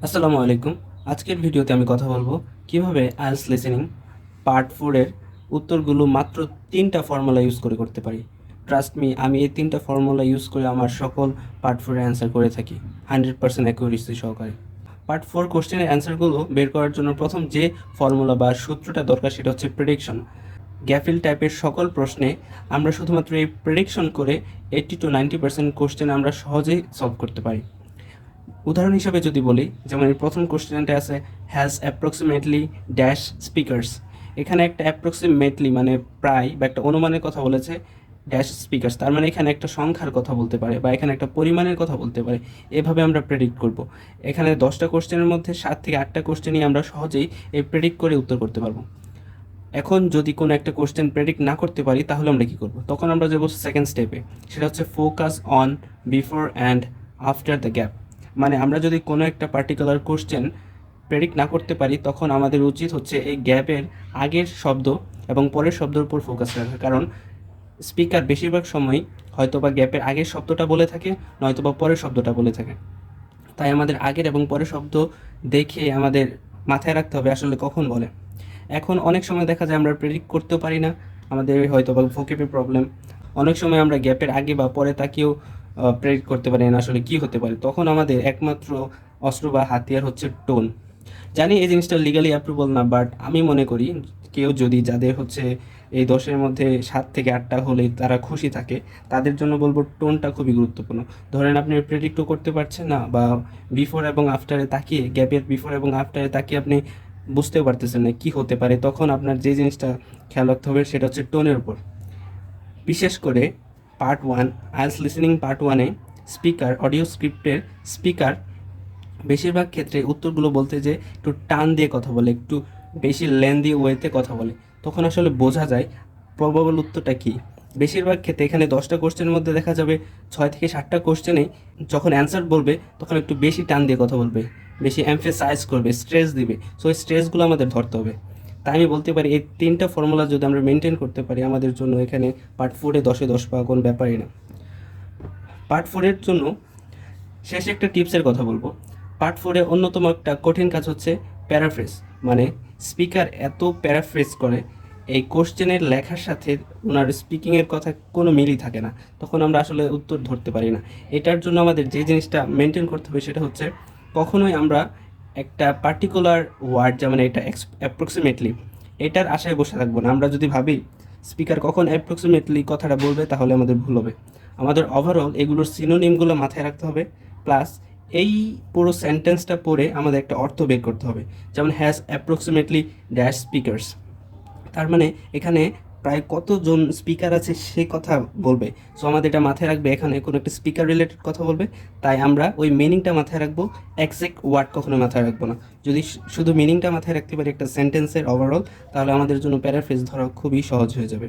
আসসালামু আলাইকুম। আজকের ভিডিওতে আমি কথা বলবো কিভাবে আইএলটিএস লিসেনিং পার্ট 4 এর উত্তরগুলো মাত্র 3টা ফর্মুলা ইউজ করে করতে পারি। ট্রাস্ট মি, আমি এই 3টা ফর্মুলা ইউজ করে আমার সকল পার্ট 4 এর অ্যান্সার করে থাকি 100% অ্যাকুরেসি সহকারে। পার্ট 4 কোশ্চেনের অ্যান্সারগুলো বের করার জন্য প্রথম যে ফর্মুলা বা সূত্রটা দরকার সেটা হচ্ছে প্রেডিকশন। গ্যাফিল টাইপের সকল প্রশ্নে আমরা শুধুমাত্র এই প্রেডিকশন করে 80 to 90% কোশ্চেন আমরা সহজেই সলভ করতে পারি। উদাহরণ হিসেবে যদি বলি, যেমন এই প্রথম কোশ্চেনটা আছে হ্যাজ অ্যাপ্রক্সিমেটলি ড্যাশ স্পিকার্স। এখানে একটা অ্যাপ্রক্সিমেটলি মানে প্রায় বা একটা অনুমানের কথা বলেছে ড্যাশ স্পিকার্স, তার মানে এখানে একটা সংখ্যার কথা বলতে পারে বা এখানে একটা পরিমাণের কথা বলতে পারে। এভাবে আমরা প্রেডিক্ট করব। এখানে 10টা কোশ্চেনের মধ্যে 7 থেকে 8টা কোশ্চেনই আমরা সহজেই এই প্রেডিক্ট করে উত্তর করতে পারবো। এখন যদি কোনো একটা কোশ্চেন প্রেডিক্ট না করতে পারি তাহলে আমরা কী করব? তখন আমরা যাবো সেকেন্ড স্টেপে, সেটা হচ্ছে focus on before and after the gap. মানে আমরা যদি কোনো একটা পার্টিকুলার কোশ্চেন প্রেডিক্ট না করতে পারি তখন আমাদের উচিত হচ্ছে এই গ্যাপের আগের শব্দ এবং পরের শব্দের উপর ফোকাস রাখা, কারণ স্পিকার বেশিরভাগ সময় হয়তোবা গ্যাপের আগের শব্দটা বলে থাকে, নয়তোবা পরের শব্দটা বলে থাকে। তাই আমাদের আগের এবং পরের শব্দ দেখে আমাদের মাথায় রাখতে হবে আসলে কখন বলে। এখন অনেক সময় দেখা যায় আমরা প্রেডিক্ট করতেও পারি না, আমাদের হয়তো বা ভোকেপে প্রবলেম। অনেক সময় আমরা গ্যাপের আগে বা পরে তাকিয়েও প্রেডিক্ট করতে পারি না আসলে কী হতে পারে। তখন আমাদের একমাত্র অস্ত্র বা হাতিয়ার হচ্ছে টোন। জানি এই জিনিসটা লিগালি অ্যাপ্রুভেবল না, বাট আমি মনে করি কেউ যদি যাদের হচ্ছে এই 10-এর মধ্যে 7 থেকে 8টা হলেই তারা খুশি থাকে, তাদের জন্য বলবো টোনটা খুবই গুরুত্বপূর্ণ। ধরেন আপনি প্রেডিক্টও করতে পারছেন না বা বিফোর এবং আফটারে তাকিয়ে, গ্যাপের বিফোর এবং আফটারে তাকিয়ে আপনি বুঝতেও পারতেছেন না কী হতে পারে, তখন আপনার যে জিনিসটা খেয়াল রাখতে হবে সেটা হচ্ছে টোনের উপর। বিশেষ করে পার্ট 1 আইএলটিএস লিসেনিং পার্ট 1-এ স্পিকার অডিও স্ক্রিপ্টের স্পিকার বেশিরভাগ ক্ষেত্রে উত্তরগুলো বলতে যে একটু টান দিয়ে কথা বলে, একটু বেশি লেন্দি ওয়েতে কথা বলে, তখন আসলে বোঝা যায় প্রবাবল উত্তরটা কী। বেশিরভাগ ক্ষেত্রে এখানে 10টা কোশ্চেনের মধ্যে দেখা যাবে 6 থেকে 7টা কোশ্চেনে যখন অ্যান্সার বলবে তখন একটু বেশি টান দিয়ে কথা বলবে, বেশি এমফেসাইজ করবে, স্ট্রেস দিবে। সো এই স্ট্রেসগুলো আমাদের ধরতে হবে। তাই আমি বলতে পারি এই 3টা ফর্মুলা যদি আমরা মেনটেন করতে পারি আমাদের জন্য এখানে পার্ট 4-এ 10-এ 10 পাওয়া কোনো ব্যাপারই না। পার্ট 4-এর জন্য শেষে একটা টিপসের কথা বলবো। পার্ট 4-এ অন্যতম একটা কঠিন কাজ হচ্ছে প্যারাফ্রেজ। মানে স্পিকার এত প্যারাফ্রেজ করে এই কোশ্চেনের লেখার সাথে ওনার স্পিকিংয়ের কথা কোনো মিলই থাকে না, তখন আমরা আসলে উত্তর ধরতে পারি না। এটার জন্য আমাদের যে জিনিসটা মেনটেন করতে হবে সেটা হচ্ছে কখনোই আমরা একটা পার্টিকুলার ওয়ার্ড, যেমন এটা অ্যাপ্রক্সিমেটলি, এটার আশায় বসে থাকবো না। আমরা যদি ভাবি স্পিকার কখন অ্যাপ্রক্সিমেটলি কথাটা বলবে তাহলে আমাদের ভুল হবে। আমাদের ওভারঅল এগুলোর সিনোনিমগুলো মাথায় রাখতে হবে, প্লাস এই পুরো সেন্টেন্সটা পড়ে আমাদের একটা অর্থ বের করতে হবে। যেমন হ্যাজ অ্যাপ্রক্সিমেটলি ড্যাশ স্পিকার্স, তার মানে এখানে প্রায় কতজন স্পিকার আছে সে কথা বলবে। সো আমাদের এটা মাথায় রাখবে এখানে কোনো একটা স্পিকার রিলেটেড কথা বলবে, তাই আমরা ওই মিনিংটা মাথায় রাখবো, এক্সাক্ট ওয়ার্ড কখনো মাথায় রাখবো না। যদি শুধু মিনিংটা মাথায় রাখতে পারি একটা সেন্টেন্সের ওভারঅল, তাহলে আমাদের জন্য প্যারাফ্রেজ ধরা খুবই সহজ হয়ে যাবে।